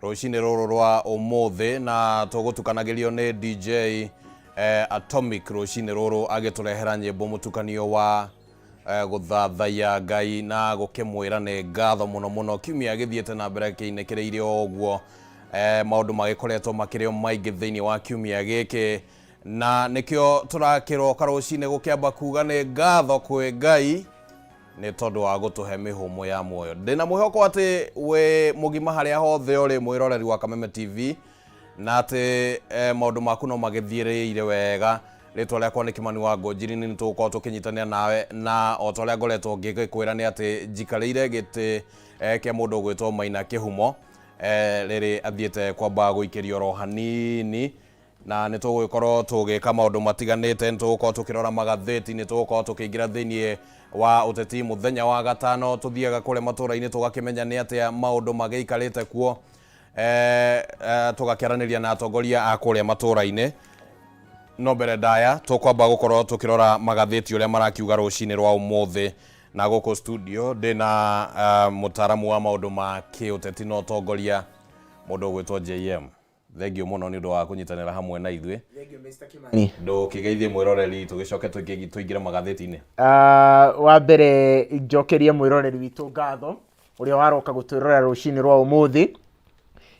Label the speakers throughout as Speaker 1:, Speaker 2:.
Speaker 1: Rucini ruru rwa umuthi na tugutukanagirio ni DJ Atomic rucini ruru agiturehera nyimbo mutukanio wa guthathaiya Ngai na gukimwira ni ngatho muno muno kiumia githiete na mbere kiinekereire oguo maundu magikoretwo makirio maingi thiini wa kiumia giki na nikio turakiroka rucini gukiamba kuga ni ngatho kwi Ngai ni tondu wa gutuhe mihumo ya muoyo. Ndina mwihoko ati we mugima haria hothe uri mwiroreri wa Kameme TV na ati maundu maku no magithiereire wega. Ritwa riakwa ni Kimani wa Ngonjiri ni tugukorwo tukinyitania nawe na otoria ngoretwo ngikwira ni ati njikareire giti kia mundu gwitwo Maina Kihumo riri athiete kwamba guikirio ro hanini na ni tugukorwo tugika maundu matiganite. Ni tugukorwo tukirora magatheti, ni tugukorwo tukiingira thiini wa uteti muthenya wa gatano, tuthiaga kule matura-ini tugakimenya ni atia maundu magiikarite kuo tugakiaraniria na atongoria a kule matura-ini. No mbere ndaya tukwamba gukorwo tukirora magatheti uria marakiuga rucini rwa umuthi na guko studio ndina mutaramu wa maundu ma kiuteti no tongoria mundu gwitwo JM. Thengio muno ni undu wa kunyitanira hamwe na ithwe. Thengio Mr. Kimani. Ndo kigeithie mwiroreri tugicoke tuingire magatheti-ini.
Speaker 2: Wa mbere njokerie mwiroreri witu ngatho uria waroka gutwirorera rucini rwa umuthi.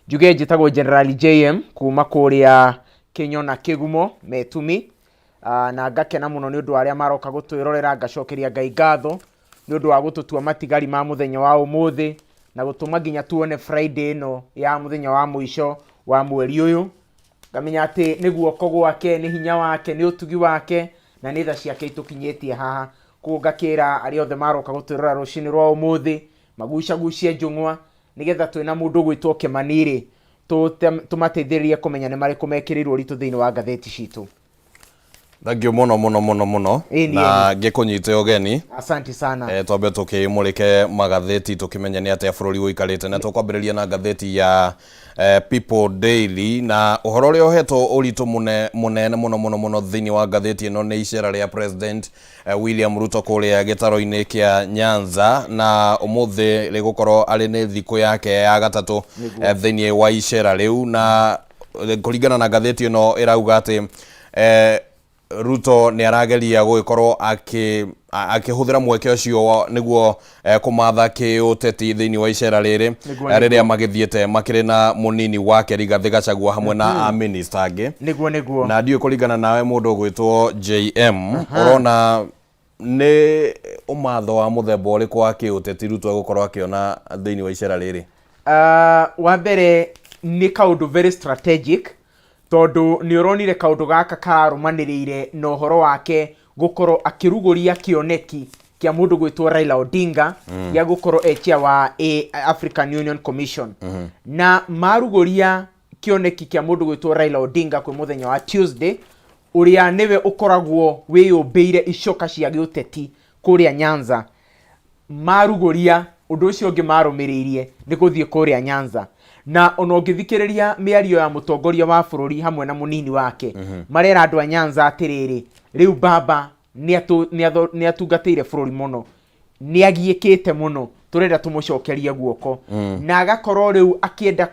Speaker 2: Njuge njitagwo General JM kuma kuria Kinyona Kigumo Metumi na ngakena muno ni undu aria maroka gutwirorera ngacokeria Ngai ngatho ni undu wa gututua matigari ma muthenya wa umuthi na gutuma nginya tuone Friday no ya muthenya wa muico wa mweri uyu. Ngamenya ati ni guoko gwake, ni hinya wake, ni utugi wake na ni tha ciake itukinyetie haha. Ngakira ari othe maroka gutwirora rucini rwa umuthi magucagucie njung'wa nigetha twina mundu gwitwo Kimaniri tumateithĩrĩrie kumenya ni mariku mekirirwo ritu thiini wa gatheti citu.
Speaker 1: Thengio muno na ngikunyite ogeni.
Speaker 2: Asante sana.
Speaker 1: Twambe tukimurike magatheti tukimenya ni atia bururi uikarite na tukwambiriria na gatheti ya People Daily na uhoro uria uhetwo uritu munene muno thiini wa gatheti ino ni icera ria President William Ruto kuria gitaro-ini kia Nyanza na umuthi rigukorwo ari ni thiku yake ya gatatu thiini wa icera riu na kuringana na gatheti ino irauga ati Ruto ni arageria guikorwo akihuthira mweke ucio niguo kumatha kiuteti thiini wa icera riri riria magithiete makiri na munini wake Rigathi Gachagua hamwe na a minister angi
Speaker 2: niguo
Speaker 1: na ndio kuringana nawe mundu gwitwo JM urona ni umatho wa muthemba uriku wa kiuteti Ruto gukorwo akiona thiini wa icera riri.
Speaker 2: Wa mbere ni kaundu very strategic tondu ni uronire kaundu gaka karumaniriire no horo wake gukorwo akiruguria kioneki kia mundu gwitwo Raila Odinga ya gukorwo echia wa African Union Commission na maruguria kioneki kia mundu gwitwo Raila Odinga kwi muthenya wa Tuesday uria niwe ukoragwo wiyumbiire icoka cia giuteti kuria Nyanza. Maruguria undu ucio ungi marumiriirie ni guthie kuria Nyanza na ono ngithikiriria miario ya mutongoria wa bururi hamwe na munini wake marera andu a Nyanza atiriri riu baba ni atungateire bururi muno ni agiikite muno turenda tumucokerie guoko na agakorwo riu akienda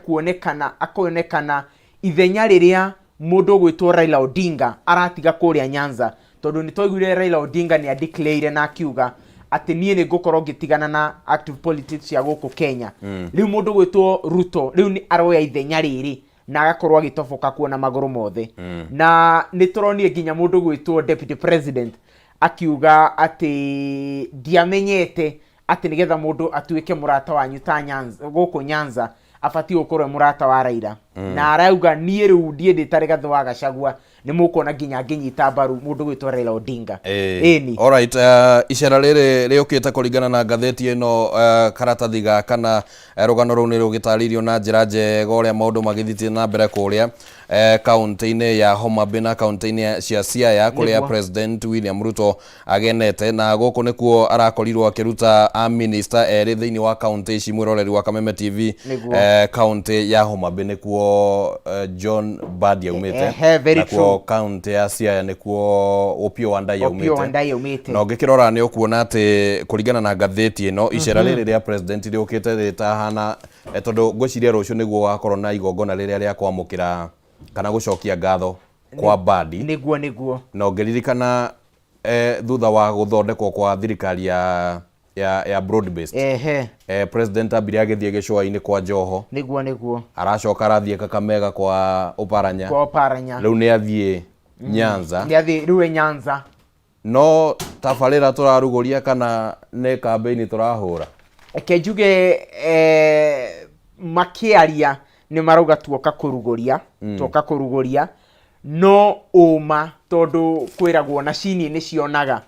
Speaker 2: kuonekana ithenya riria mundu gwitwo Raila Odinga aratiga kuria Nyanza tondu ni toiguire Raila Odinga ni declare na akiuga ati nie ni gukorwo gitigana na active politics ya guku Kenya. Riu mundu gwitwo Ruto riu ni aroya ithenya riri na agakorwo agitoboka kuona maguru mothe na ni turonire nginya mundu gwitwo Deputy President akiuga ati diamenyete ati nigetha mundu atuike murata wanyu ta Nyanza guku Nyanza afati gukorwo murata wa Raila na arauga nie riu ndie nditari gatho wa Gachagua ni mukona nginya nginyita mbaru mundu gwitwo Raila Odinga.
Speaker 1: Alright, icera riri riukite kuringana na gatheti ino karatathi gaka na rugano ruu ni rugitaririo na njira njega uria maundu magithitie na mbere kuria kaunti-inĩ ya Homa Bay na kaunti-inĩ cia Siaya kũrĩa President William Ruto agenete, na gũkũ nĩkuo arakorirwo akĩruta a minister erĩ thĩinĩ wa kaunti ici. Mwĩroreri wa Kameme TV, kaunti ya Homa Bay nĩkuo John Mbadi aumĩte, nakuo kaunti ya Siaya nĩkuo Opiyo Wandayi aumĩte. Na ũngĩkĩrora nĩ ũkuona atĩ kũringana na ngathĩti ĩno, icera rĩrĩ rĩa president rĩũkĩte rĩtahana tondũ ngwĩciria rũciũ nĩguo wakorwo na igongona rĩrĩa rĩa kwamũkĩra kana gũcokia ngatho kwa Mbadi.
Speaker 2: Nĩguo
Speaker 1: na ũngĩririkana thutha wa gũthondekwo kwa thirikari ya broad based, president ambire agĩthiĩ gĩcũa-inĩ kwa Joho,
Speaker 2: nĩguo
Speaker 1: aracoka arathiĩ Kakamega kwa Oparanya, rĩu nĩ athiĩ Nyanza,
Speaker 2: Nyanza.
Speaker 1: No tabarĩra tũrarugũria kana nĩ campaign tũrahũra?
Speaker 2: Eke njuge makĩaria nĩ marauga tuoka kũrugũria no ũma tondũ kwĩragwo na cini nĩ cionaga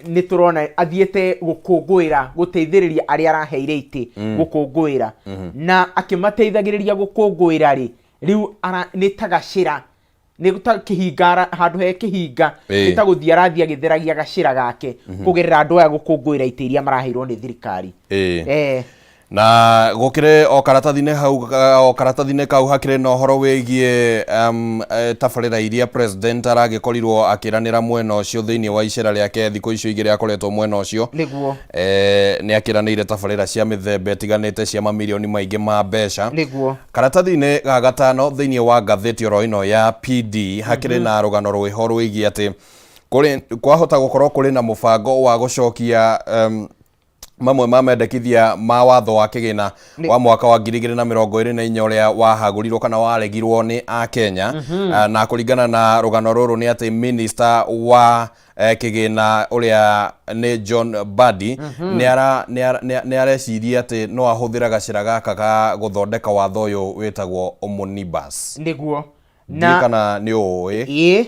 Speaker 2: nĩ tũrona athiĩte gũkũngũĩra gũteithĩrĩria arĩa araheire itĩ gũkũngũĩra na akĩmateithagĩrĩria gũkũngũĩra rĩu nĩ tagacĩra nĩ kĩhinga handũ he kĩhinga nĩ ta gũthiĩ arathiĩ agĩtheragia gacĩra gake kũgerera andũ aya gũkũngũĩra itĩ iria maraheirwo nĩ thirikari.
Speaker 1: Na gũkĩrĩ o karatathi-inĩ kau hakĩrĩ na ũhoro wĩgiĩ tabarĩra iria president aragĩkorirwo akĩranĩra mwena ũcio thĩinĩ wa icera rĩake thikũ icio igĩrĩ akoretwo mwena ũcio. Nĩ akĩranĩire tabarĩra cia mĩthemba ĩtiganĩte cia mamirioni maingĩ ma mbeca. Karatathi-inĩ ga gatano thĩinĩ wa ngathĩti oro ĩno ya PD hakĩrĩ na rũgano rwĩho rwĩgiĩ atĩ kwahota gũkorwo kũrĩ na mũbango wa gũcokia mamwe ma mendekithia ma watho wa kĩgĩna wa mwaka wa 2024 ũrĩa wahagũrirwo kana waregirwo nĩ a Kenya. Na kũringana na rũgano rũrũ nĩ atĩ minister wa kĩgĩna ũrĩa nĩ John Mbadi nĩ areciria atĩ no ahũthĩra gacĩra gaka ga gũthondeka watho ũyũ wĩtagwo omnibus.
Speaker 2: Nĩguo
Speaker 1: na kana nĩ ũĩ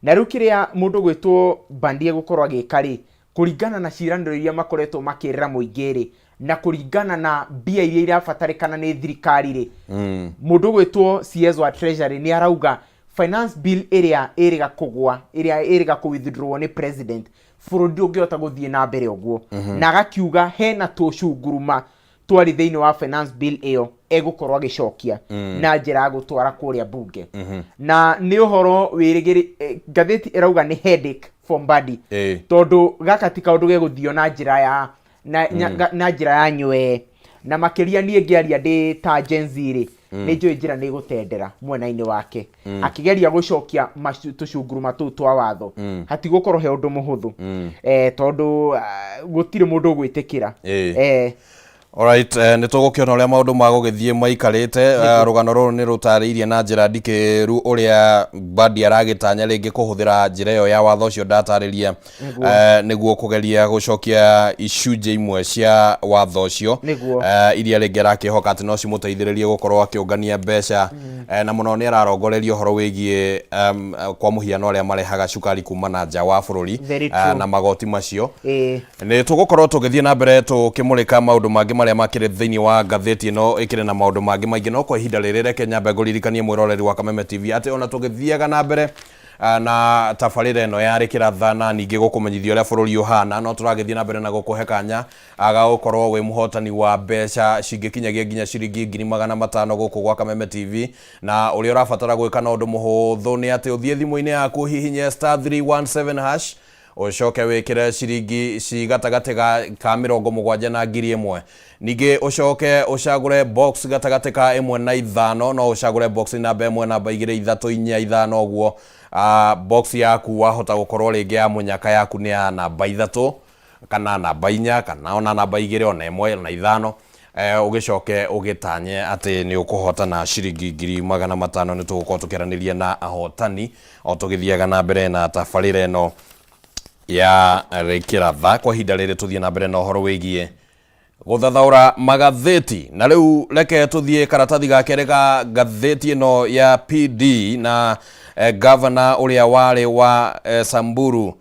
Speaker 2: na rĩu kĩrĩa mũndũ gwĩtwo Mbadi gũkorwo agĩka kũringana na ciĩranĩro iria makoretwo makĩrĩra mũingĩ na kũringana na mbia iria irabatarĩkana nĩ thirikari mũndũ gwĩtwo CS wa Treasury nĩ arauga finance bill ĩrĩa ĩrĩga kũgwa ĩrĩa ĩrĩga kũwithdraw nĩ president bũrũri ũngĩhota gũthiĩ na mbere ũguo, na agakiuga hena tũcunguruma twari thĩinĩ wa finance bill ĩyo egũkorwo agĩcokia na njĩra ya gũtwara kũrĩa bunge. Na nĩ ũhoro wĩrĩgĩrĩ ngathĩti ĩrauga nĩ headache for Mbadi tondũ gaka ti kaũndũ gegũthio na njĩra ya na njĩra ya nywe, na makĩria niĩ ngĩaria ndĩ ta Gen Z nĩ njũĩ njĩra nĩ gũtendera mwena-inĩ wake akĩgeria gũcokia tũcunguruma tũu twa watho hatigũkorwo he ũndũ mũhũthũ tondũ gũtirĩ mũndũ ũgwĩtĩkĩra.
Speaker 1: Alright, nĩ tũgũkĩona ũrĩa maũndũ magũgĩthiĩ maikarĩte. Rũgano rũrũ nĩ rũtarĩirie na njĩra ndikĩru ũrĩa Mbadi aragĩtanya rĩngĩ kũhũthĩra njĩra ĩyo ya watho ũcio ndatarĩria nĩguo kũgeria gũcokia icunjĩ imwe cia watho ũcio iria rĩngĩ arakĩhoka atĩ no cimũteithĩrĩrie gũkorwo akĩũngania mbeca, na mũno nĩ ararongoreria ũhoro wĩgiĩ kwa mũhiano arĩa marehaga cukari kuma na nja wa bũrũri na magoti macio. Nĩ tũgũkorwo tũgĩthiĩ na mbere tũkĩmũrĩka maũndũ mangĩ marĩa makĩrĩ thĩinĩ wa ngathĩti ĩno ĩkĩrĩ na maũndũ mangĩ maingĩ, no kwa ihinda rĩrĩ reke nyambe ngũririkanie mwĩroreri wa Kameme TV atĩ ona tũgĩthiaga na mbere na tabarĩra ĩno yarĩ kĩratha na ningĩ gũkũmenyithia ũrĩa bũrũri ũhana, no tũragĩthiĩ na mbere na gũkũhe kanya agagũkorwo wĩ mũhotani wa mbeca cingĩkinyagia nginya ciringi 500 gũkũ gwa Kameme TV. Na ũrĩa ũrabatara gwĩka na ũndũ mũhũthũ nĩ atĩ ũthiĩ thimũ-inĩ yaku hihinye *317# ucoke wikire ciringi cigatagatĩ ka 70 na 1000. Ningĩ ucoke ucagure box gatagati ka 1 na 5, no ucagure box namba 1 namba 2 3 4 5 ũguo. Box yaku wahota gũkorwo rĩngĩ ya mũnyaka yaku nĩ ya namba 3 kana namba 4 kana ona namba 2 ona 1 na 5. Ũgĩcoke ũgĩtanye atĩ nĩ ũkũhotana ciringi 500 nĩ tũgũkorwo tũkĩaranĩria na ahotani o tũgĩthiaga na mbere na tabarĩra ĩno ya kĩratha. Kwa ihinda rĩrĩ tũthiĩ na mbere na ũhoro wĩgiĩ gũthathaũra magathĩti, na rĩu reke tũthiĩ karatathi ga kerĩ ga ngathĩti ĩno ya PD na governor ũrĩa warĩ wa Samburu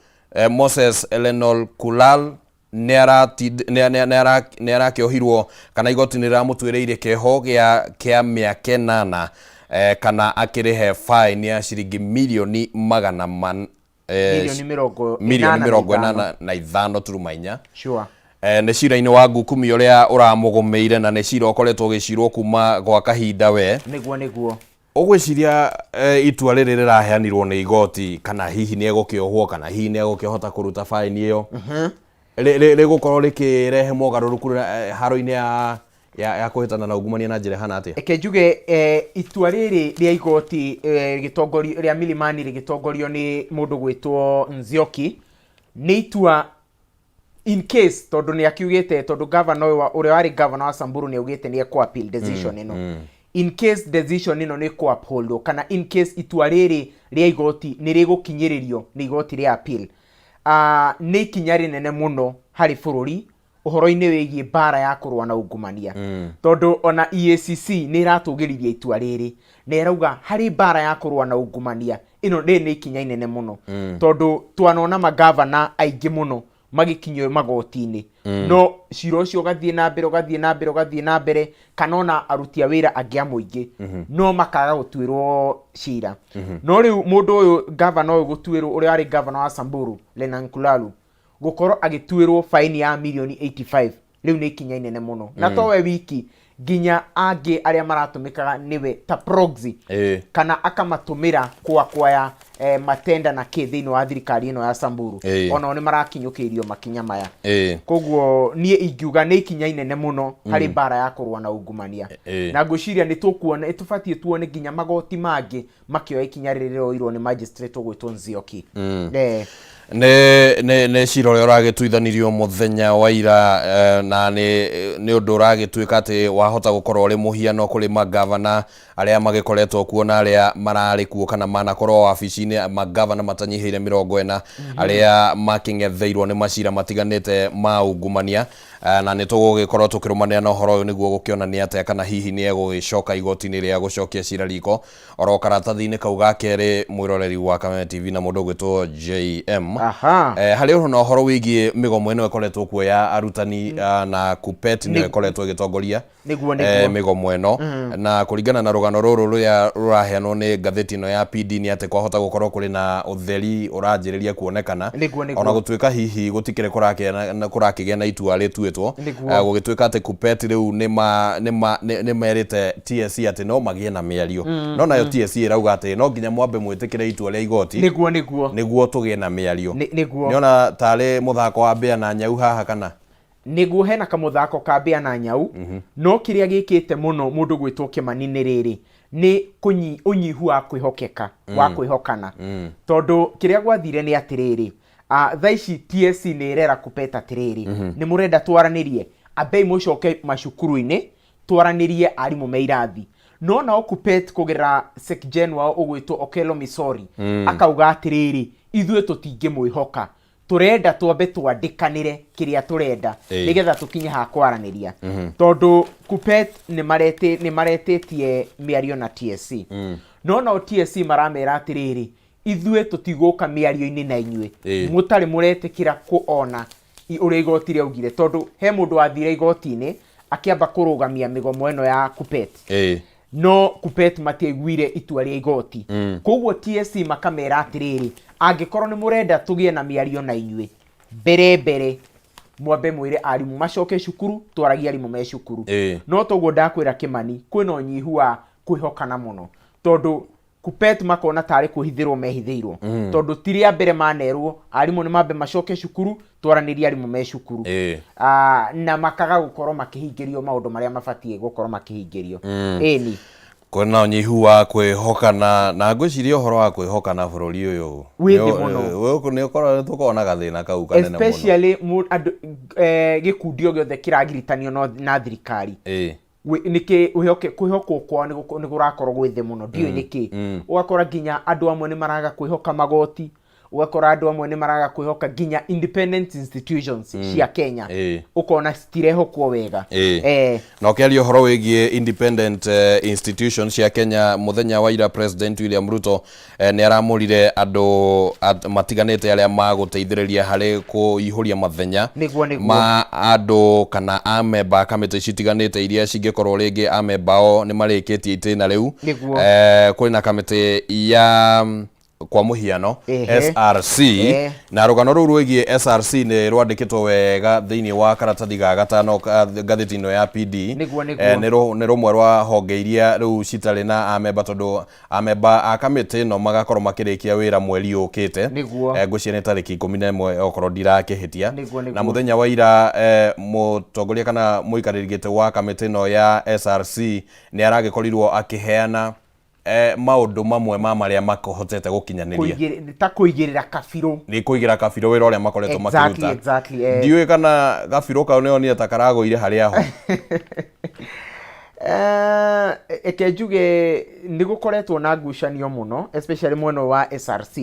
Speaker 1: Moses Elenol Kulal nä arakiohirwo kana igoti nä ramũtuĩrĩire kĩoho kĩa mĩaka 8 kana akĩrĩhe fine ya ciringi milioni magana milioni 85 turuma 4.
Speaker 2: Sure.
Speaker 1: Nĩ cira-inĩ wa ngukumi ũrĩa ũramũgũmĩire na nĩ cira ũkoretwo ũgĩcirwo kuma gwa kahinda we.
Speaker 2: Nĩguo
Speaker 1: ũgwĩciria itua rĩrĩ rĩraheanirwo nĩ igoti kana hihi nĩ egũkĩohwo kana hihi nĩ egũkĩhota kũruta faini ĩyo rĩgũkorwo rĩkĩrehe mogarũrũku haro-inĩ ya kũhĩtana na ungumania na njĩra hana atĩa?
Speaker 2: Eke njuge itua rĩrĩ rĩa igoti gĩtongorio rĩa Milimani rĩgĩtongorio nĩ mũndũ gwĩtwo Nzioki nĩ itua in case tondũ nĩ akiugĩte tondũ governor ũrĩa warĩ governor wa Samburu nĩ augĩte nĩ ekũ appeal decision ĩno. In case decision ĩno nĩ ekũ uphold kana in case itua rĩrĩ rĩa igoti nĩ rĩgũkinyĩrĩrio nĩ igoti rĩa appeal, nĩ ikinya rĩnene mũno harĩ bũrũri ũhoro-inĩ wĩgiĩ mbara ya kũrũa na ungumania. Tondũ ona EACC nĩ iratũgĩririe itua rĩrĩ na ĩrauga harĩ mbara ya kũrũa na ungumania ĩno nĩ ikinya inene mũno. Tondũ twanona magavana aingĩ mũno magikinyio magoti-inĩ no cira ũcio ũgathiĩ na mbere kana ona aruti a wĩra angĩ a mũingĩ no makaga gũtuĩrwo cira. No rĩu mũndũ ũyũ governor ũyũ gũtuĩrwo ũrĩa warĩ governor wa Samburu Lenang Kulalu gũkorwo agĩtuĩrwo faini ya milioni 85 rĩu nĩ ikinya inene mũno. Na to we wiki nginya angĩ arĩa maratũmĩkaga nĩwe ta proxy kana akamatũmĩra kwa matenda na kĩ thĩinĩ wa thirikari ĩno ya Samburu ona nĩ marakinyũkĩirio makinya maya. Koguo niĩ ingiuga nĩ ikinya inene mũno harĩ mbara ya kũrũa na ungumania. Na ngwĩciria nĩ tũkuona tũbatiĩ tuone nginya magoti mangĩ makĩoya ikinya rĩrĩ rĩoirwo nĩ magistrate ũgwĩtwo Nzioki.
Speaker 1: nĩ cira ũrĩa ũragĩtuithanirio mũthenya wa ira na nĩ ũndũ ũragĩtuĩka atĩ wahota gũkorwo ũrĩ mũhiano kũrĩ magavana arĩa magĩkoretwo kuo na arĩa mararĩ kuo kana manakorwo wabici-inĩ magavana matanyihĩire 40 arĩa makĩng'etheirwo nĩ macira matiganĩte ma ungumania. Na nĩ tũgũgĩkorwo tũkĩrũmanĩra na ũhoro ũyũ nĩguo gũkĩonania atĩa kana hihi nĩ egũgĩcoka igoti-inĩ rĩa gũcokia cira riko. Oro karatathi-inĩ kau gake mwĩroreri wa Kameme TV na mũndũ ũgwĩtwo JM. Harĩ na ũhoro wĩgiĩ mĩgomo ĩno ĩkoretwo kuo ya arutani na KUPPET nĩ ĩkoretwo ĩgĩtongoria mĩgomo ĩno na kũringana na rũgano rũrũ rũrĩa rũraheanwo nĩ ngathĩti ĩno ya PD nĩ atĩ kwahota gũkorwo kũrĩ na ũtheri ũranjĩrĩria kuonekana ona gũtuĩka hihi gũtikĩrĩ kũrakĩgĩa na itua rĩtuĩtwo gũgĩtuĩka atĩ KUPPET rĩu nĩ merĩte TSC atĩ no magĩe na mĩario no nayo TSC ĩrauga atĩ no nginya mwambe mwĩtĩkĩre itua rĩa igoti nĩguo tũgĩe na mĩario. Nĩona tarĩ mũthako wa mbĩa na nyau haha kana
Speaker 2: nĩguo hena kamũthako ka mbĩa na nyau no kĩrĩa gĩkĩte mũno mũndũ gwĩtwo Kĩmani nĩ rĩrĩ nĩ ũnyihu wa kwĩhokeka wa kwĩhokana. Tondũ kĩrĩa gwathire nĩ atĩrĩrĩ thaa ici TSC nĩ ĩrera KUPPET atĩrĩrĩ nĩ mũrenda twaranĩrie ambei mũcoke macukuru-inĩ twaranĩrie arimũ me irathi. No nao KUPPET kũgerera SECGEN wao ũgwĩtwo Okello Misori akauga atĩrĩrĩ ithuĩ tũtingĩmwĩhoka turenda twambe twandĩkanĩre kĩrĩa turenda nĩgetha tũkinye ha kwaranĩria. Tondũ KUPPET nĩ maretĩtie mĩario na TSC no nao TSC maramera atĩrĩrĩ ithuĩ tũtigũka mĩario-inĩ na inyuĩ mũtarĩ mũretĩkĩra kuona ũrĩa igoti rĩaugire. Tondũ he mũndũ wathire igoti-inĩ akĩamba kũrũgamia mĩgomo ĩno ya KUPPET no KUPPET matiaiguire itua rĩa igoti. Koguo TSC makamera atĩrĩrĩ angĩkorwo nĩ mũrenda tũgĩe na mĩario na inyuĩ mbere mwambe mwĩre arimũ macoke cukuru twaragie arimũ me cukuru. No toguo ndakwĩra Kĩmani kwĩna ũnyihu wa kwĩhokana mũno tondũ KUPPET makona tarĩ kũhithĩrwo mehithĩirwo tondũ ti rĩa mbere manerwo arimũ nĩ mambe macoke cukuru twaranĩrie arimũ me cukuru na makaga gũkorwo makĩhingĩrio maũndũ marĩa mabatiĩ gũkorwo makĩhingĩrio. Ĩni
Speaker 1: kwĩna ũnyihu wa kwĩhokana na ngwĩciria ũhoro wa kwĩhokana bũrũri ũyũ nĩ ũkorwo tũkona gathĩna kau kanene mũno
Speaker 2: especially gĩkundi o gĩothe kĩragiritanio na thirikari nĩkĩ kwĩhokwo kwao nĩ gũrakorwo gwĩ thĩ mũno ndiũĩ nĩkĩ. Ũgakora nginya andũ amwe nĩ maraga kwĩhoka magoti ugakora andu amwe ni maraga kwihoka ginya independent institutions cia Kenya ukona citirehokwo wega
Speaker 1: na ukiaria horo wigie independent institutions cia Kenya muthenya wa ira President William Ruto ni aramurire andu matiganite aria maguteithiriria hari kuihuria mathenya ma andu kana amemba kamite citiganite iria cingikorwo ringi amemba o ni marikitie itina riu kuri na kamite ya kwa muhiano SRC na rugano ruru rwigie SRC ni rwandikitwo wega thiini wa karatathi ga gatano gatheti ino ya PD ni rumwe rwa honge iria riu citari na amemba tondu amemba a kamiti no magakorwo makirikia wira mweri ukite ngucia ni tariki 11 okorwo ndirakihitia na muthenya wa ira mutongoria kana muikaririgite wa kamiti no ya SRC ni aragikorirwo akiheana maundu mamwe maria makohotete gukinyaniria
Speaker 2: ta kuigirira kabiro
Speaker 1: ni kuigira kabiro wira uria makoretwo makiruta
Speaker 2: exactly
Speaker 1: ndiwe kana kabiro kao neo ni takarago ire haria ho
Speaker 2: ekejuge ni gukoretwo na ngucanio muno especially mweno wa SRC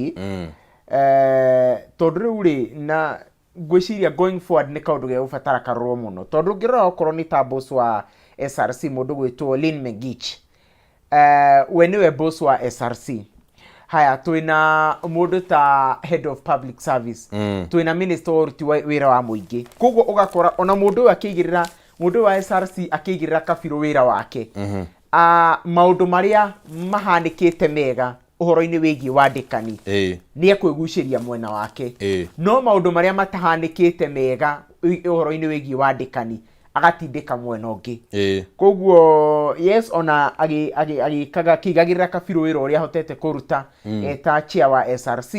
Speaker 2: tondu riu ri na gwiciria going forward ni kaundu ge ufatara karoro muno tondu ngirora okorwo ni ta boss wa SRC mundu gwitwo Lynn Megich we niwe boss wa SRC haya twina mundu ta head of public service twina minister uruti wira wa muingi koguo ugakora ona mundu akigirira mundu wa SRC akigirira kabiro wira wake maundu maria mahanikite mega uhoro-ini wigi wandikani ni ekwiguciria mwena wake no maundu maria matahanikite mega uhoro-ini wigi wandikani agatindika mwena ungi koguo yes ona agikaga kigagirira kabiro wira uria hotete kuruta eta chair wa SRC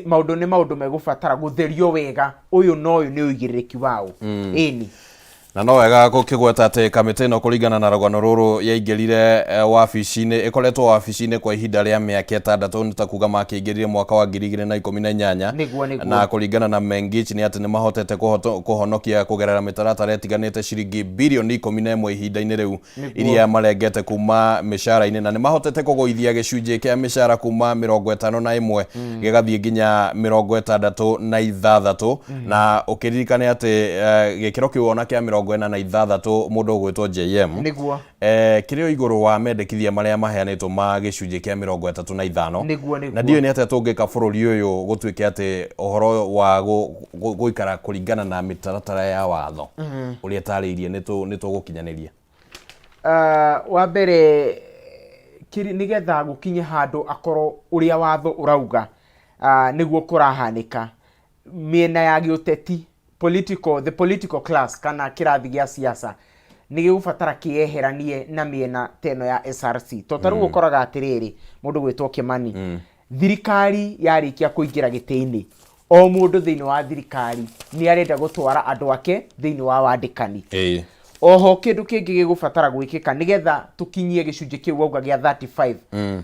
Speaker 2: maundu megubatara gutherio wega uyu no uyu ni uigiriki wao ini
Speaker 1: na no wega gukigweta ati kamiti no kuringana na rugano ruru yaingirire wabici-ini ikoretwo wabici-ini kwa ihinda ria miaka 6 ni takuga makingirire mwaka wa 2018 na kuringana na Mengich ni ati ni mahotete kuhonokia kugerera mitaratara etiganite ciringi bilioni 11 ihinda-ini riu iria marengete kuma mishara-ini na ni mahotete kugoithia gicunji kia mishara kuma 51 gigathie nginya 66 na ukiririkane ati gikiro kiu ona kia 46 mundu gwitwo JM
Speaker 2: niguo
Speaker 1: kirio iguru wa mendekithia maria maheanitwo ma gicunji kia 35 na ndio ni ati tungika bururi uyu gutwike ati ohoro wa guikara kuringana na mitaratara ya watho uria tariirie ni tugukinyaniria
Speaker 2: wa mbere nigetha gukinye handu akoro uria watho urauga niguo kurahanika miena ya giuteti the political class kana kirathi gia siasa ni gigubatara kieheranie na miena teno ya SRC totaru ukoraga atiriri mundu gwitwo Kimani thirikari yarikia kuingira giti-ini o mundu thiini wa thirikari ni arenda gutwara andu ake thiini wa wandikani oho kindu kingi gigubatara gwikika nigetha tukinyie gicunji kiu auga gia 35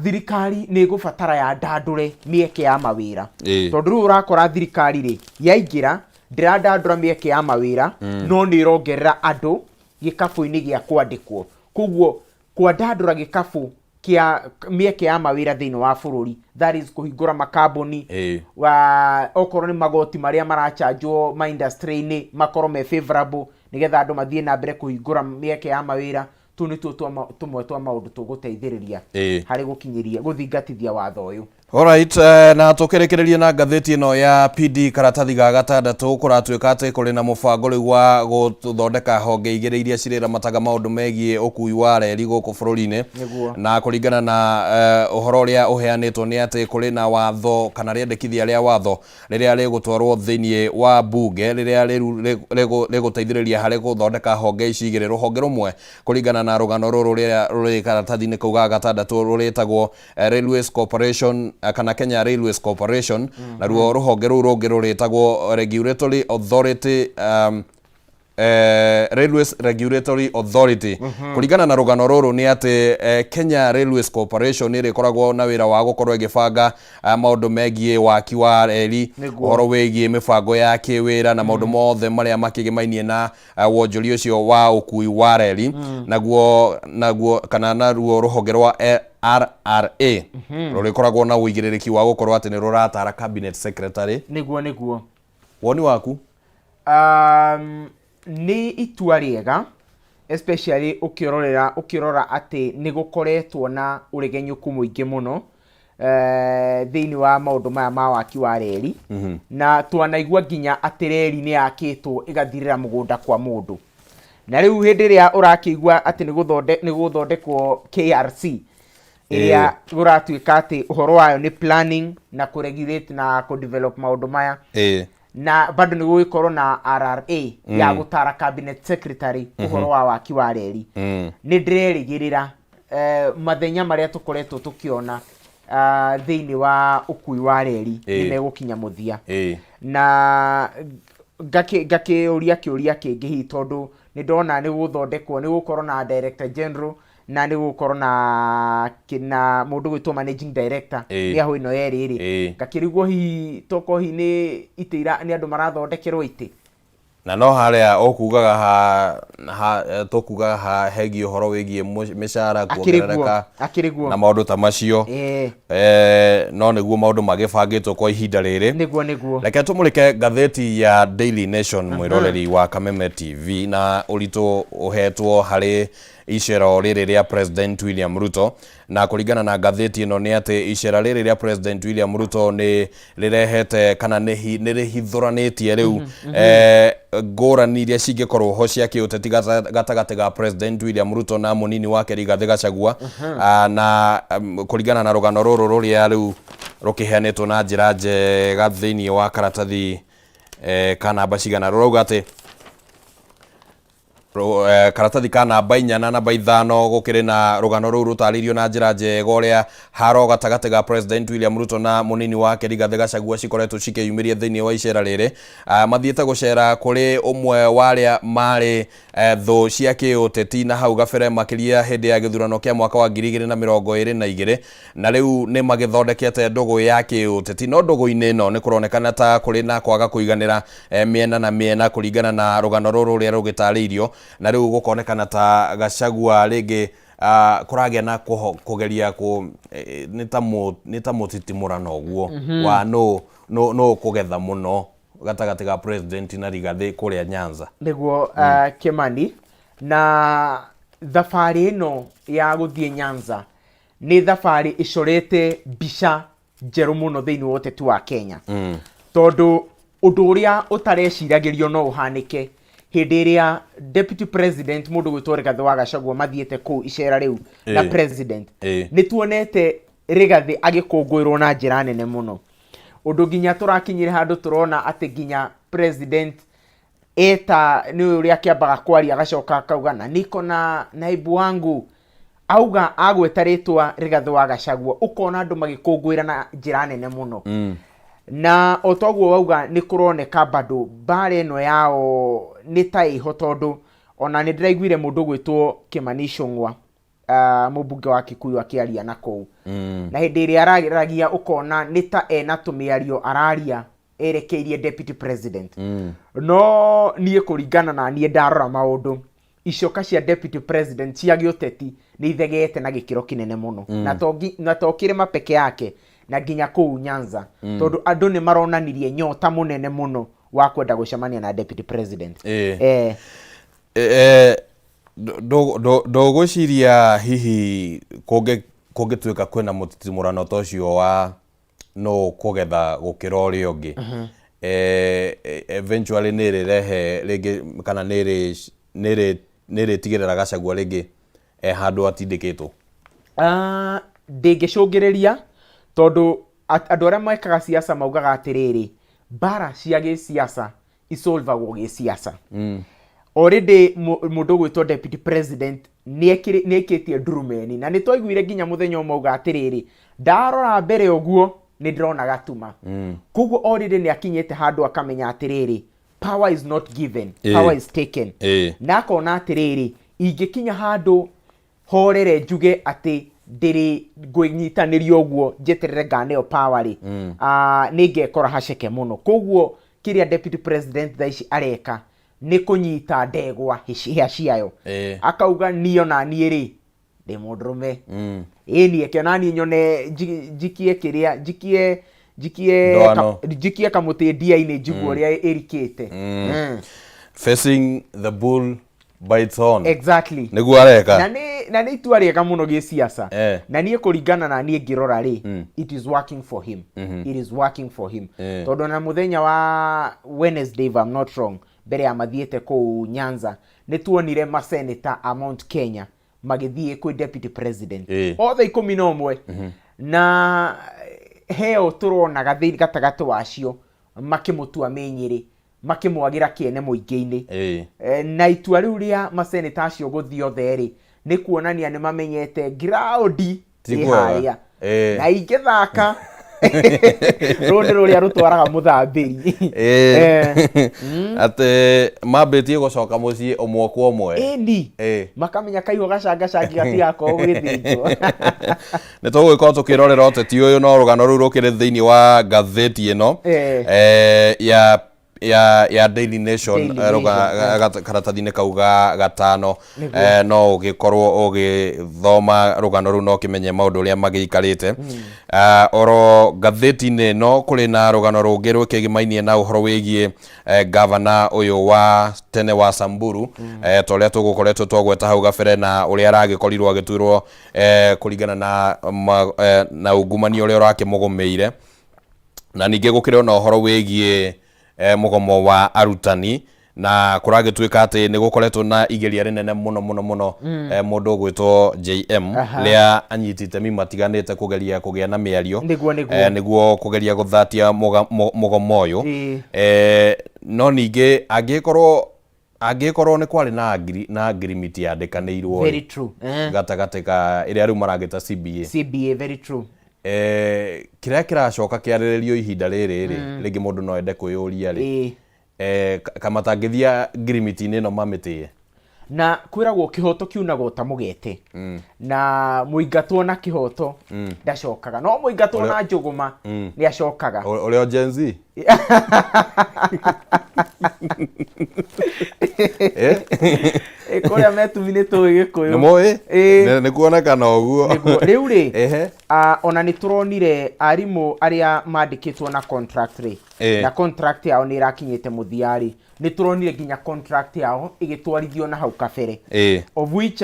Speaker 2: thirikari ni gubatara ya ndandure mieke ya mawira tondu ru urakora thirikari ri yaingira ndirandandura mieke ya mawira no ni irongerera andu gikabu-ini gia kwandikwo koguo kwandandura gikabu kia mieke ya mawira thiini wa bururi that is kuhingura makambuni wa okorwo ni magoti maria marachanjwo ma industry-ini makorwo me favorable nigetha andu mathie na mbere kuhingura mieke ya mawira tu ni tumwe twa maundu tuguteithiriria hari gukinyiria guthingatithia watho uyu.
Speaker 1: Alright, na tukirekereria na ngatheti ino ya PD karatathi ga gatandatu kuratwika ati kuri na mubango riu wa guthondeka honge igire iria cirira mataga maundu megie ukui wa reri guku bururi-ini na kuringana na uhoro uria uheanitwo ni ati kuri na watho kana riendekithia ria watho riria rigutwarwo thiini wa bunge riria riguteithiriria hari guthondeka honge ici igire ruhonge rumwe kuringana na rugano ruru ruria ruri karatathi-ini kau ga gatandatu ruritagwo Railways Corporation kana Kenya Railways Corporation na ruo ruhonge ruru rungi ruritagwo Regulatory Authority Railways Regulatory Authority kuringana na rugano ruru ni ati Kenya Railways Corporation ni rikoragwo na wira wa gukorwo igibanga maundu megie waki wa reri uhoro wegie mibango ya kiwira na maundu mothe maria makigimainie na wonjori ucio wa ukui wa reri naguo kana na ruo ruhonge rwa RRA rurikoragwo na uigiririki wa gukorwo ati ni ruratara cabinet secretary
Speaker 2: niguo
Speaker 1: woni waku
Speaker 2: ni itua riega especially ukirora ati ni gukoretwo na uregenyuku muingi muno thiini wa maundu maya ma waki wa reri na twanaigua nginya ati reri ni yakitwo igathirira mugunda kwa mundu na riu hindi ria urakigua ati ni guthondekwo KRC iria guratuika ati uhoro wayo ni planning na kuregulate na kudevelop maundu maya na bado ni gugikorwo na RRA ya gutara cabinet secretary uhoro wa waki wa reri ni ndirerigirira mathenya maria tukoretwo tukiona thiini wa ukui wa reri ni megukinya muthia na ngakiuria kiuria kingi hi tondu ni ndona ni guthondekwo ni gukorwo na director general na ni gukorwo na mundu gwitwo managing director ya ho ino yeriri ngakirigwo hi toko hi ni itira ni andu marathondekerwo ite
Speaker 1: na no haria okugaga ha hegi horo wigie mishara kuongerereka na maundu ta macio no niguo maundu magibangitwo kwa ihinda riri
Speaker 2: niguo
Speaker 1: reke tumulike gatheti ya Daily Nation mwiroreri wa Kameme TV na urito uhetwo hari icera riri ria President William Ruto na kuringana na gatheti ino ni ati icera riri ria President William Ruto ni rirehete kana ni rihithuranitie riu ngurani iria cingikorwo ho cia kiuteti gatagati ga President William Ruto na munini wake Rigathi Gachagua na kuringana na rugano ruru ruria riu rukiheanitwo na njira njega thiini wa karatathi kana bacigana rurauga ati karatathi ka namba 4 na namba 5 gukiri na rugano ruru rutaririo na njira njega uria haro gatagati ga President William Ruto na munini wake Rigathi Gachagua cikoretwo cikiyumiria thiini wa icera riri mathiete gucera kuri umwe waria mari thu cia kiuteti na hau gabere makiria hindi ya githurano kia mwaka wa 2022 na riu ni magithondekete ndugu ya kiuteti no ndugu-ini ino ni kuronekana ta kuri na kwaga kuiganira miena na miena kuringana na rugano ruru ruria rugitaririo na riu gukonekana ta Gachagua ringi kuragia na kugeria ku nita mutitimurano guo wa no kugetha muno gatagati ga President na Rigathi kuria Nyanza
Speaker 2: niguo Kimani na thabari ino ya guthie Nyanza ni thabari icorete mbica njeru muno thiini wa uteti wa Kenya tondu undu uria utareciragirio no uhanike hindi iria Deputy President mundu gwitwo Rigathi wa Gachagua mathiete ku icera riu na President ni tuonete Rigathi agikungwirwo na njira nene muno undu nginya turakinyire handu turona ati nginya President eta ni uria kiambaga kwaria gacoka kauga na niko na naibu wangu auga agwetaritwa Rigathi wa Gachagua ukona andu magikungwira na njira nene muno na otoguo wauga ni kuroneka bado bare ino yao ni taiho tondu ona ni ndiraiguire mundu gwitwo Kimani Ichung'wa mubunge wa Kikuyu akiaria nako na hindi iria araragia ukona ni ta ena tumiario araria erekeirie Deputy President no nie kuringana na nie ndarora maundu icoka cia Deputy President cia giuteti ni ithegete na gikiro kinene muno na tokire mapeke yake na nginya kuu Nyanza tondu andu ni maronanirie nyota munene muno wa kwenda gucemania na Deputy President
Speaker 1: ndogociria hihi kungituika kwina mutitimurano tocio wa no kugetha gukira uria ungi eventually nirehe ringi kana nire tigirira Gachagua ringi handu atindikitwo
Speaker 2: ndingicungiriria tondu andu aria maikaga siasa maugaga atiriri bara cia gisiasa isolvagwo gisiasa already mundu gwitwo Deputy President niekitie ndurumeni na nitwaiguire nginya muthenya umauga atiriri ndarora mbere uguo ni ndirona gatuma kuguo already ni akinyete handu akamenya atiriri power is not given power is taken na akona atiriri ingikinya handu horere njuge ati ndiri ngwinyitanirio uguo njeterere nganeo power ri ningekora haceke muno kuguo kiria Deputy President thaici areka ni kunyita ndegwa hia ciayo akauga niyo na nieri ndi mundurume ĩni ekionani nyone jikie kiria jikie kamuti ndia-inĩ njigua ũrĩa ĩrikĩte.
Speaker 1: Facing the bull by its horn.
Speaker 2: Exactly.
Speaker 1: Nĩguo areka.
Speaker 2: Na nĩ itua rĩega mũno gĩ siasa. Na niĩ kũringana na niĩ ngĩrora rĩ, it is working for him. It is working for him. Tondũ na mũthenya wa Wednesday, if I'm not wrong, mbere ya mathiĩte kũu Nyanza, nĩ tuonire maseneta a Mount Kenya magĩthiĩ kwĩ deputy president. Othe 11 na heo tũrona gatagatĩ wacio makĩmũtua Mĩnyĩrĩ, makĩmwagira kĩene mũingĩ-inĩ. Na itua rĩu rĩa maseneta acio gũthiĩ othe rĩ, nĩ kuonania nĩ mamenyete ground ĩharĩa na ingĩthaka rũndĩ rũrĩa rũtwaraga mũthambĩri
Speaker 1: atĩ mambĩtie gũcoka mũciĩ ũmwe kwa ũmwe.
Speaker 2: Ĩni makamenya kaihũ gacangacangi gatigakorwo gũgĩthĩnjwo.
Speaker 1: Nĩ tũgũgĩkorwo tũkĩrorera ũteti ũyũ no rũgano rũu rũkĩrĩ thĩinĩ wa ngathĩti ĩno ya Daily Nation, karatathi-inĩ kau gatano. No ũgĩkorwo ũgĩthoma rũgano rũu no ũkĩmenye maũndũ ũrĩa magĩikarĩte. Oro ngathĩti-inĩ no kũrĩ na rũgano rũngĩ rũkĩgĩmainie na ũhoro wĩgiĩ gavana ũyũ wa tene wa Samburu, ta ũrĩa tũgũkoretwo twagweta hau gabere na ũrĩa aragĩkorirwo agĩtuĩrwo kũringana na ungumania ũrĩa ũrakĩmũgũmĩire. Na ningĩ gũkĩrĩ na ũhoro wĩgiĩ mũgomo wa arutani, na kũragĩtuĩka atĩ nĩ gũkoretwo na igeria rĩnene mũno mũndũ ũgwĩtwo JM rĩa anyitĩte itemi matiganĩte kũgeria kũgĩa na mĩario nĩguo kũgeria gũthatia mũgomo ũyũ. No ningĩ angĩkorwo nĩ kwarĩ na agreement yandĩkanĩirwo gatagatĩ ka ĩrĩa rĩu maragĩta CBA.
Speaker 2: Very true.
Speaker 1: Kĩrĩa kĩracoka kĩarĩrĩrio ihinda rĩrĩ rĩngĩ mũndũ no ende kwĩyũria rĩ, kamatangĩthia ngirimiti-inĩ ĩno mamĩtĩye.
Speaker 2: Na kwĩragwo kĩhoto kiunagwo ta mũgete, na mũingatwo na kĩhoto ndacokaga, no mũingatwo na njũgũma nĩ acokaga.
Speaker 1: Ũrĩa Gen Z
Speaker 2: kũrĩa metumine tũĩ Gĩkũyũ
Speaker 1: nĩ mũĩ nĩ kuonekana ũguo.
Speaker 2: Rĩu rĩ ona nĩ tũronire arimũ arĩa mandĩkĩtwo na contract rĩ, na contract yao nĩ ĩrakinyĩte mũthia rĩ, nĩ tũronire nginya contract yao ĩgĩtwarithio na hau kabere, of which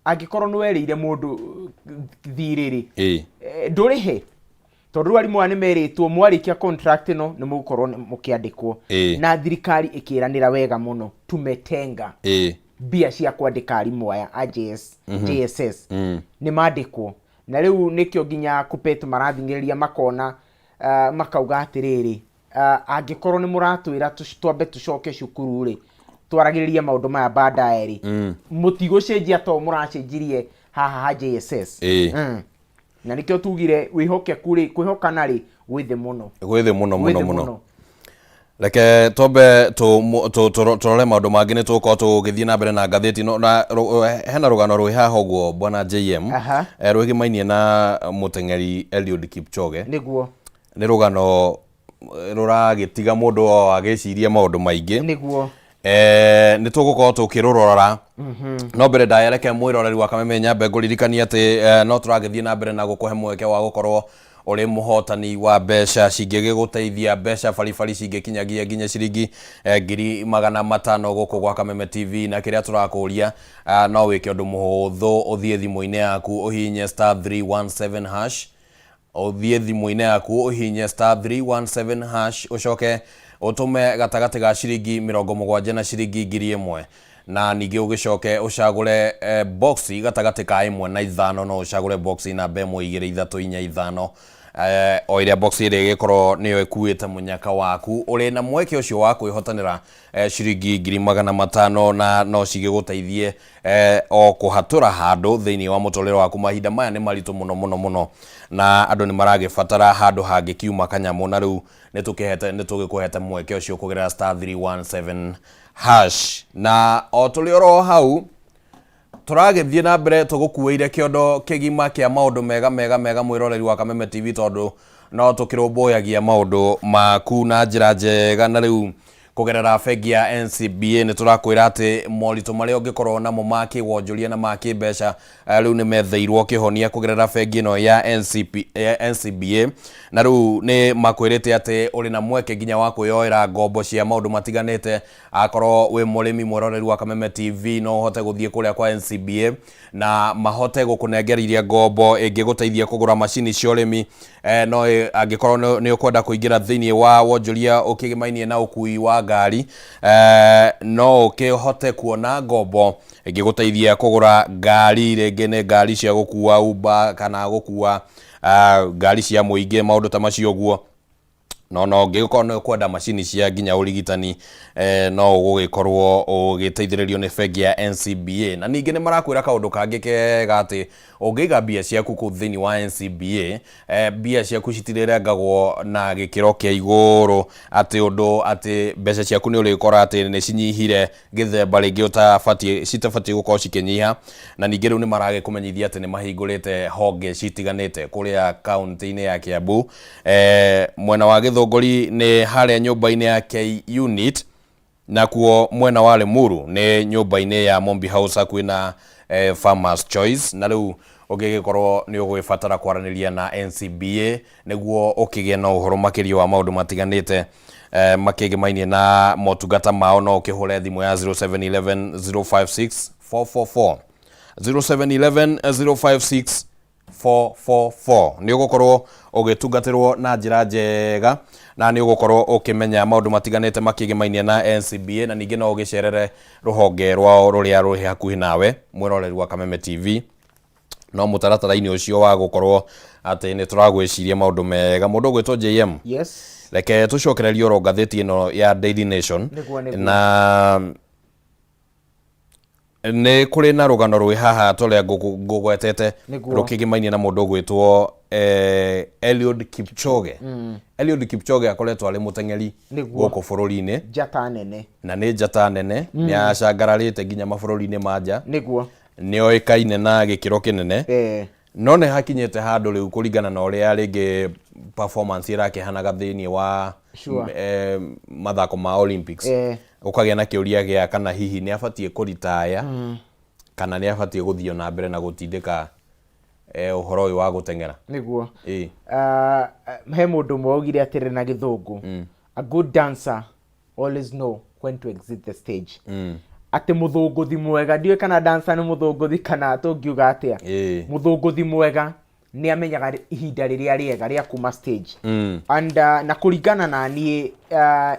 Speaker 2: angĩkorwo nĩ werĩire mũndũ thirĩ rĩ, ndũrĩhe. Tondũ arimũ aya nĩ merĩtwo mwarĩkia contract ĩno nĩ mũgũkorwo mũkĩandĩkwo, na thirikari ĩkĩranĩra wega mũno tumetenga mbia cia kwandĩka arimũ aya a JSS nĩ mandĩkwo. Na rĩu nĩkĩo nginya KUPPET marathingĩrĩria makona makauga atĩrĩrĩ, angĩkorwo nĩ mũratwĩra twambe tũcoke cukuru rĩ, twaragĩrĩrie maũndũ maya baadaye rĩ, mũtigũcenjia to mũracenjirie haha ha JSS. Na nikio tugire wihokeku ri kwihokana ri gwithe muno.
Speaker 1: Reke tombe turore maundu mangi ni tuko tugithie na mbere na ngatheti no na hena rugano rwi haha uguo bwana JM rwigimainie na mutengeri Eliud Kipchoge
Speaker 2: niguo
Speaker 1: ni rugano ruragitiga mundu agiciria maundu maingi
Speaker 2: niguo
Speaker 1: ni tugukorwo tukirurora no mbere ndaereke mwiroreri wa Kameme Nyambe nguririkania ati no turagithie na mbere na gukuhe mweke wa gukorwo uri muhotani wa mbeca cingĩgũteithia mbeca baribari cingĩkinyagia nginya ciringi 500 guku gwa Kameme TV. Na kiria turakuria no wike undu muhuthu uthie thimu-ini yaku uhinye *317 hash uthie thimu-ini yaku uhinye *317 hash ucoke utume gatagati ga ciringi 70 na ciringi 1000 na ningi ugicoke ucagure boxi gatagati ka 1 na 5 no ucagure boxi na bemo 2 3 4 5 o iria boxi ire gikorwo niyo ikuite munyaka waku uri na mweke ucio wa kwihotanira ciringi 500 na no cigiguteithie o kuhatura handu thiini wa mutorero waku. Mahinda maya ni maritu muno na andu ni maragibatara handu hangikiuma kanyamu na riu nitugikuhete mweke ucio kugerera *317 hash na o tulioro hau turagithie na mbere tugukuire kiondo kigima kia maundu mega mwiroreri wa Kameme TV tondu no tukirumbuyagia maundu maku na njira njega. Na riu kugerera bengi ya NCBA ni turakwira ati morito maria ungikorwo namo maki wonjoria na maki mbeca riu ni metheirwo kihonia kugerera bengi no ya NCBA na riu ni makwirite ati uri na mweke nginya wa kuyoera ngombo cia maundu matiganite akorwo wi murimi mwororeru wa Kameme TV no hote guthie kuria kwa NCBA na mahote gukunengereria ngombo ingiguteithia kugura macini cia urimi no angikorwo ni ukwenda kuingira thiini wa wonjoria ukigimainie na ukui wa ngari no ukihote kuona ngombo ingiguteithia kugura ngari ringi ni ngari cia gukua Uber kana gukua ngari cia muingi maundu ta macio guo no ngikorwo no kwenda macini cia nginya urigitani no gugikorwo ugiteithiririo ni bengi ya NCBA na ningi ni marakwira kaundu kangi kega ati ungiga bia ciaku ku thini wa NCBA bia ciaku citirengagwo na gikiro kia iguru ati undu ati mbeca ciaku ni urikora ati ni cinyihire githemba ringi utafatie citafatie gukorwo cikinyiha na ningi riu ni marage kumenyithia ati ni mahingurite honge citiganite kuria kaunti-ini ya Kiambu mwena wa Githunguri ni haria nyumba-ini ya K unit na kuo mwena wa Limuru ni nyumba-ini ya Mombi House kwina Farmers Choice na riu ugigikorwo ni ugwibatara kwaraniria na NCBA niguo ukigia na uhoro makirio wa maundu matiganite makigimainie na motungata mao no ukihure thimu ya 0711 056 444 0711 056 444 ni ugukorwo ugitungatirwo na njira njega na ni ugukorwo ukimenya maundu matiganite makigimainie na NCBA na ningi no ugicerere ruhonge rwao ruria ruhi hakuhi nawe mwiroreri wa Kameme TV no mutaratara-ini ucio wa gukorwo ati ni turagwiciria maundu mega mundu gwitwo JM.
Speaker 2: Yes.
Speaker 1: Reke tucokererio ro ngatheti ino ya Daily Nation na ni kuri na rugano rwi haha toria ngugwetete rukigimainie na mundu gwitwo Eliud Kipchoge. Eliud Kipchoge akoretwo ari muteng'eri guko bururi-ini
Speaker 2: njata nene
Speaker 1: na ni njata nene ni acangararite nginya mabũrũri-inĩ manja
Speaker 2: niguo
Speaker 1: ni oikaine na gikiro kinene no ne hakinyete handu riu kuringana na uria ringi performance irakihanaga thiini wa mathako ma Olympics ukagia na kiuria gia kana hihi ni abatie kuritaya kana ni abatie guthio na mbere na gutindika uhoro uyu wa guteng'era
Speaker 2: niguo he mundu mwogire atire na githungu a good dancer always know when to exit the stage ati muthunguthi mwega ndiwe kana dancer ni muthunguthi kana tungiuga atia muthunguthi mwega ni amenyaga ihinda riria riega ria kuma stage and na kuringana na nie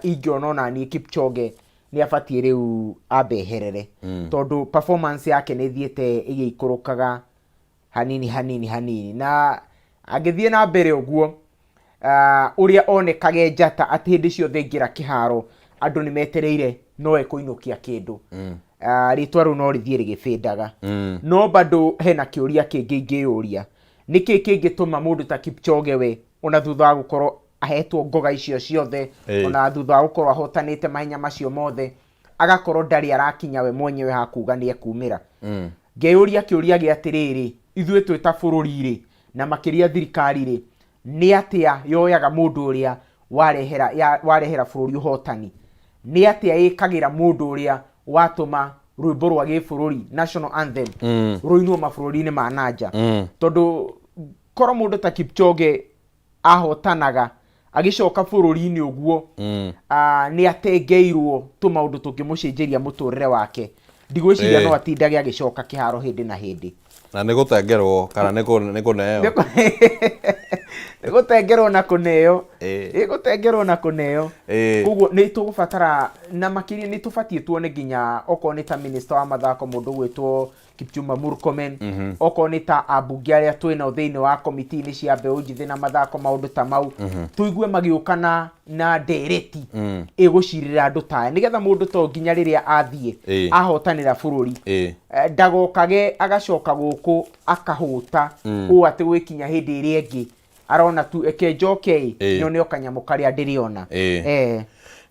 Speaker 2: ingiona na nie Kipchoge ni abatie riu abeherere tondu performance yake ni thiete igikurukaga hanini na agithie na mbere uguo uria onekage njata ati hindi ciothe ngira kiharo andu ni metereire no ekuinukia kindu ritwa ru no rithie rigibindaga no bado hena kiuria kingi ngiuria niki kingituma mundu ta Kipchoge we ona thutha wa gukorwo ahetwo ngoga icio ciothe ona thutha wa gukorwo ahotanite mahenya macio mothe agakorwo ndari arakinya we mwenyewe hakuga ni ekumira ngeuria kiuria gi atiriri ithuĩ twĩ ta bũrũri ri na makiria thirikari ri ni atia yoyaga mundu uria warehera bũrũri uhotani ni atia ikagira mundu uria watuma rwimbo rwa gĩbũrũri national anthem ruinwo mabũrũri-inĩ ma nanja tondu korwo mundu ta Kipchoge ahotanaga agicoka bũrũri-inĩ uguo ni atengeirwo tumaundu tungimucenjeria muturire wake ndigwiciria no atindage agicoka kiharo hindi na hindi
Speaker 1: na ni gutengerwo kana ni kuneo
Speaker 2: ni gutengerwo na kuneo gutengerwo na kuneo koguo ni tugubatara na makiri ni tubatie tuone nginya oko ni ta minister wa mathako mundu gwitwo Kipchumba Murkomen oko ni ta abunge aria twina thiini wa komiti-ini cia mbeu njithi na mathako maundu ta mau tuigue magiukana na ndereti igucirira andu ta nigetha mundu to nginya riria athie ahotanira bururi ndagokage agacoka guku akahuta u ati gwikinya hindi iria ingi arona tu ekenjoke no ni okanyamo karia ndiriona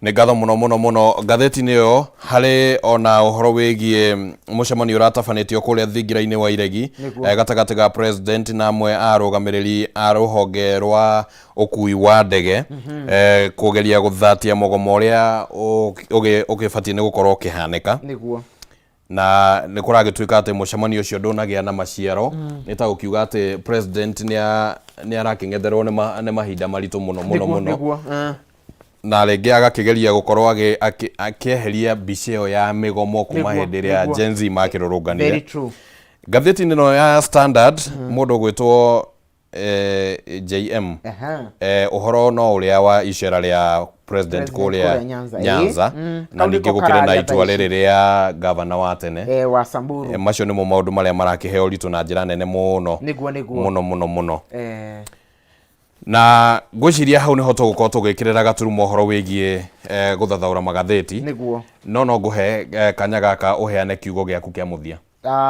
Speaker 1: nĩ ngatho muno ngatheti-inĩ ĩyo harĩ ona ũhoro wĩgiĩ mũcemanio ũratabanĩtio kũrĩa thingira-inĩ wa Iregi gatagatĩ ga president na amwe a arũgamĩrĩri a rũhonge rwa ũkui wa ndege kũgeria gũthatia mũgomo ũrĩa ũgĩbatiĩ nĩ gũkorwo ũkĩhanĩka na nĩ kũragĩtuĩka atĩ mũcemanio ũcio ndũnagĩa na maciaro nĩ ta gũkiuga atĩ president nĩ arakĩng'etherwo nĩ mahinda maritũ mũno na rĩngĩ agakĩgeria gũkorwo akĩeheria mbica ĩyo ya mĩgomo kuma hĩndĩ ĩrĩa Gen Z makĩrũrũnganire. Ngathĩti-inĩ ĩno ya Standard mũndũ gwĩtwo JM ũhoro no ũrĩa wa icera rĩa president kũrĩa Nyanza na ningĩ gũkĩrĩ na itua rĩrĩ rĩa governor wa tene
Speaker 2: wa Samburu.
Speaker 1: Macio nĩmo maũndũ marĩa marakĩheo ũritũ na njĩra nene mũno na ngwĩciria hau nĩho tũgũkorwo tũgĩkĩrĩra gaturumo ũhoro wĩgiĩ gũthathaũra magathĩti no ngũhe kanya gaka ũheane kiugo gĩaku kĩa mũthia.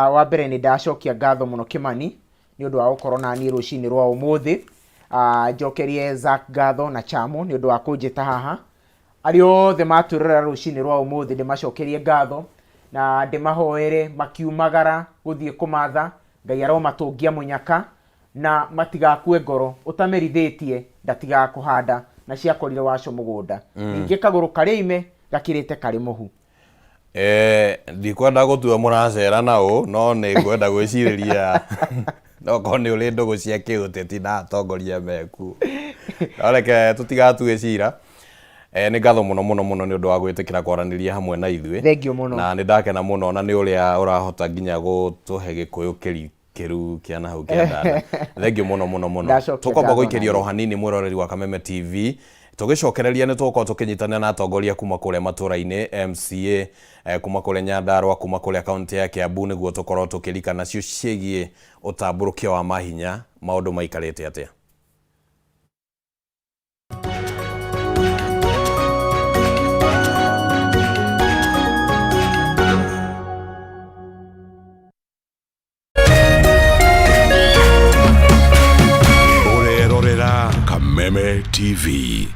Speaker 2: Wa mbere nĩ ndacokia ngatho mũno Kimani nĩ ũndũ wa gũkorwo na niĩ rũcinĩ rwa ũmũthĩ. Njokerie Zack ngatho na Chamo nĩ ũndũ wa kũnjĩta haha. Arĩa othe matũrora rũcinĩ rwa ũmũthĩ ndĩmacokerie ngatho na ndĩmahoere makiumagara gũthiĩ kũmatha Ngai aromatũngia mũnyaka na matigakue ngoro utamerithĩtie ndatigakũhanda na ciakorire waco mũgũnda ningĩ kagũrũ karĩ ime gakirĩte karĩ mũhu.
Speaker 1: Ndikwenda gũtua mũracera naũ no nĩ ngwenda gwĩcirĩria no korwo nĩ ũrĩ ndũgũ cia kĩũteti na atongoria meku no reke tũtigatue cira. Nĩ ngatho mũno nĩ ũndũ wa gwĩtĩkĩra kwaranĩria hamwe na ithuĩ.
Speaker 2: Thengio mũno.
Speaker 1: Na nĩ ndakena mũno na nĩ ũrĩa ũrahota nginya gũtũhe gĩkũyũ kĩru kĩa na hau kĩa ndanda. Thengio mũno. Tũkwamba gũikĩria oro hanini mwĩroreri wa Kameme TV. Tũgĩcokereria nĩ tũgũkorwo tũkĩnyitana na atongoria kuma kũrĩa matũra-inĩ MCA kuma kũrĩa Nyandarua kuma kũrĩa kaunti ya Kiambu nĩguo tũkorwo tũkĩrikana cio ciĩgiĩ ũtambũrũkia wa mahinya maũndũ maikarĩte atĩa.
Speaker 3: Kameme TV.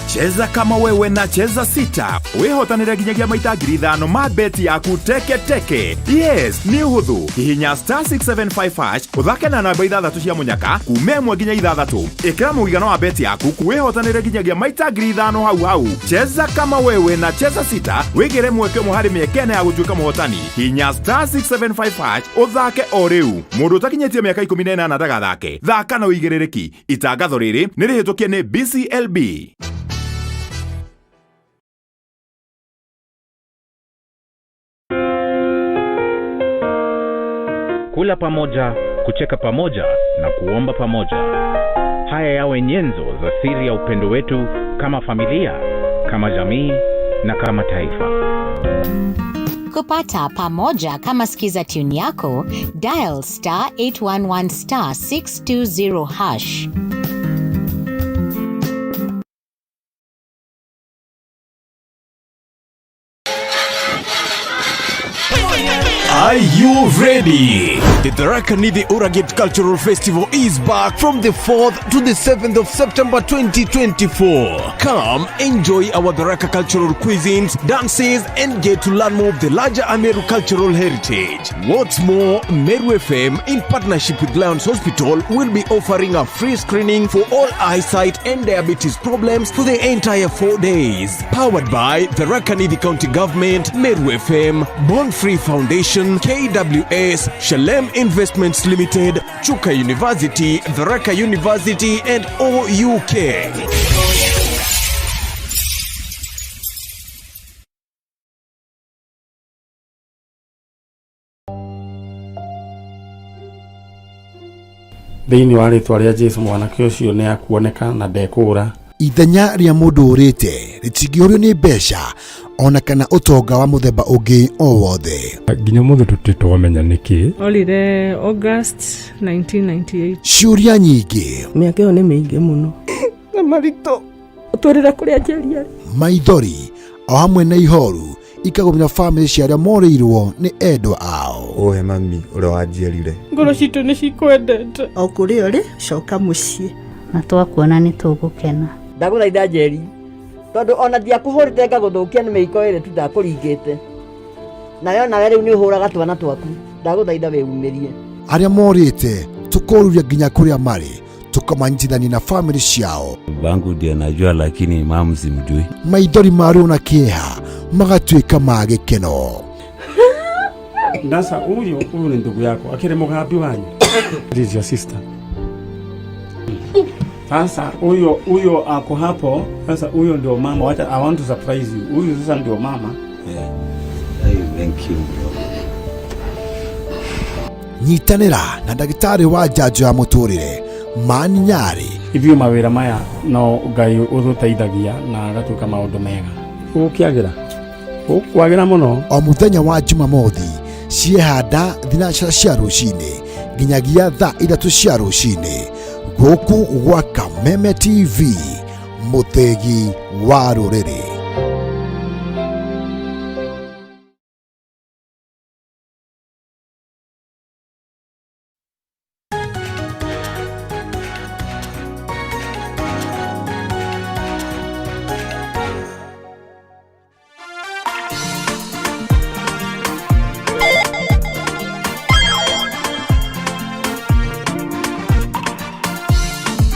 Speaker 3: Cheza kama wewe na cheza sita. Wehotanire nginyagia maita 5,000 ma beti yaku teke. Yes, ni uhuthu. Hihinya *675# uthake na namba 6 cia munyaka kume 1 nginya 6. Ikira muigana wa beti yaku kuwehotanire nginyagia maita 5,000 hau. Cheza kama wewe na cheza sita. Wigire mweke muhari miekene ya gutuika muhotani. Hihinya *675# uthake o riu. Mundu utakinyetie miaka 18 na ndagathake. Thaka na uigirĩrĩki. Itangatho rĩrĩ nĩ rĩhĩtũkie nĩ BCLB.
Speaker 4: Kula pamoja, kucheka pamoja na kuomba pamoja. Haya yawe nyenzo za siri ya upendo wetu kama familia, kama jamii na kama taifa.
Speaker 5: Kupata pamoja kama skiza tune yako, dial *811 *620#.
Speaker 3: Are you ready? The Tharaka Nithi Uragit Cultural Festival is back from the 4th to the 7th of September 2024. Come enjoy our Tharaka cultural cuisines, dances, and get to learn more of the larger Ameru cultural heritage. What's more, Meru FM, in partnership with Lions Hospital, will be offering a free screening for all eyesight and diabetes problems for the entire 4 days. Powered by the Tharaka Nithi County Government, Meru FM, Born Free Foundation, KWS, Shalem Investments Limited, Chuka University, Tharaka University, and OUK.
Speaker 6: Thĩinĩ wa rĩtwa rĩa Jesũ mwanake ũcio nĩ akuoneka na ndekũra.
Speaker 7: Ithenya rĩa mũndũ ũrĩte rĩtingĩũrio nĩ mbeca ona kana ũtonga wa mũthemba ũngĩ o wothe.
Speaker 6: Nginya mũndũ tũtitwamenya nĩkĩ.
Speaker 8: Olire August 1998.
Speaker 7: Ciũria nyingĩ.
Speaker 8: Mĩaka ĩyo nĩ mĩingĩ mũno. Na marito ũtũrĩra kũrĩa njĩria.
Speaker 7: Maithori o hamwe na ihoru ikagomera family cia arĩa morĩirwo nĩ endwa ao.
Speaker 9: Ohe mami ũrĩa wanjiarire.
Speaker 8: Ngoro citũ nĩ cikwendete.
Speaker 10: O kũrĩa ũrĩ coka mũciĩ.
Speaker 5: Na twakuona nĩ tũgũkena.
Speaker 10: Ndagũthaitha Njeri,
Speaker 8: tondu ona ndiakuhurite ngaguthukia ni miiko iri tu ndakuringite nayo nawe riu ni uhuraga twana twaku ndaguthaitha weumirie
Speaker 7: aria morite tukoruria nginya kuria mari tukamanyitithania na family ciao.
Speaker 10: Bangu ndiye najua lakini mamu simjui.
Speaker 7: Maithori maru na kieha magatuika ma gikeno.
Speaker 6: Ndasa huyu ni ndugu yako akire mugambi wanyu. This is your sister. Sasa huyo ako hapo. Sasa huyo ndio mama. Wacha, I want to surprise you. Huyo sasa ndio mama.
Speaker 10: Yeah. Hey, thank you bro.
Speaker 7: Nyitanira na ndagitari wa njanjo ya muturire Mani Nyari.
Speaker 6: Ithio mawira maya no Ngai uthuteithagia na agatuika maundu mega. Ukiagira ukwagira muno.
Speaker 7: O muthenya wa Jumamothi ciehanda thinacara cia rucini nginyagia thaa 3 cia rucini guku gwa Kameme TV, muthegi wa ruriri.